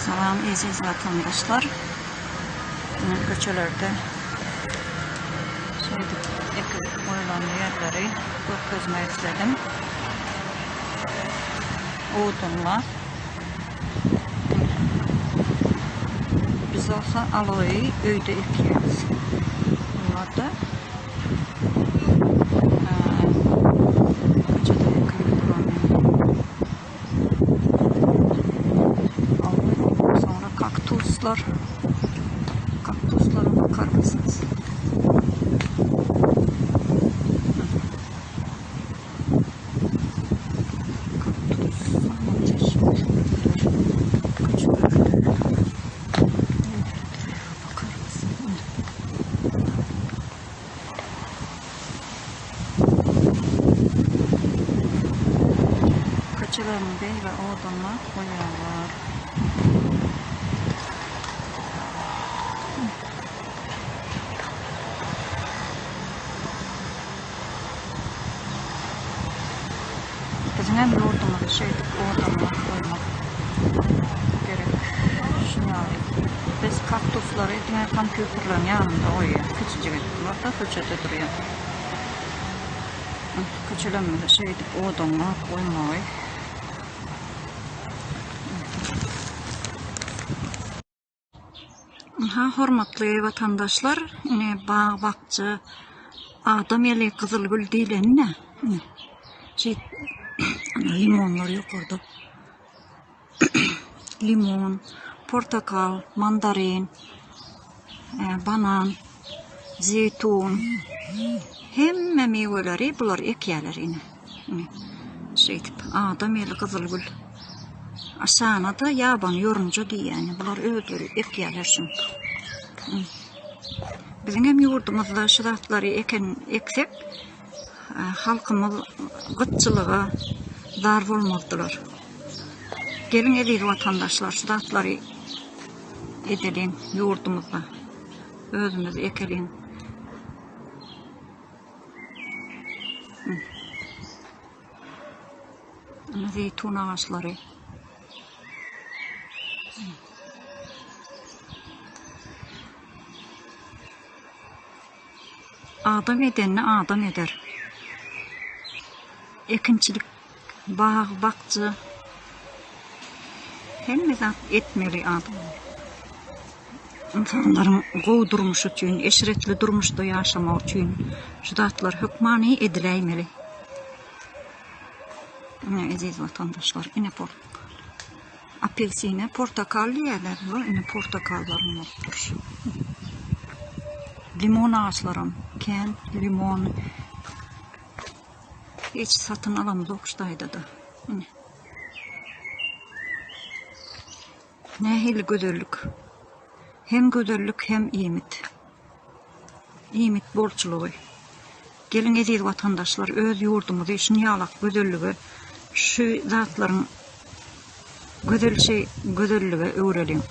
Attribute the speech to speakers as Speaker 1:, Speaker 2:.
Speaker 1: Salam aziz vatandaşlar. Köçelerde ekilip koyulan yerleri gökyüzüne istedim. Odunla. Biz olsa aloe'yi öyde ekiyoruz. Bunlar da köçede ekilip duran aloe. Sonra kaktuslara bakar mısınız? Kaçılarını bey ve odunla koyuyorlar. Bizim hem yurdumuzu odunla koymak gerek. Şunu alayım. Biz kaktusları yine kompüterlerin yanında koyuyor. Küçücük ettiler da köçede duruyor. Köçelenmede odunla koymayı. Hormatly vatandaşlar, bağ bakçı adam eli Kızılgül değil ne? Limonlar yok orada. Limon, portakal, mandarin, banan, zeytun, hemme meyveleri bular ekýärler ine. Adam eli Kızılgül. Aşağına da yaban yorunca diýeni. Bular özleri ekýärler şun. Bizim hem yurdumuzda şıratları eksek, halkımız gıtçılığa zar bolmazdılar. Gelin edilir vatandaşlar, şıratları edelim yurdumuzda. Özümüz ekelim. Zeytun ağaçları. Adam edenini adam eder. Ekinçilik, bağ, bakçı hem zat etmeli adam. İnsanların gowy durmuşy üçin, eşretli durmuşda yaşamak üçin şu zatlar hükmani edileýmeli. Aziz vatandaşlar, ine apelsine, portakal diýerler, ine portakallarım var. Limon ağaçlarım, limon hiç satın alamaz okştaydı da. Ne hil gödürlük. Hem gödürlük hem iyimit. İyimit borçluğu. Gelin edilir vatandaşlar, öz yurdumuzu işin yalak gödürlüğü, şu zatların gödürlüğü öğrenin.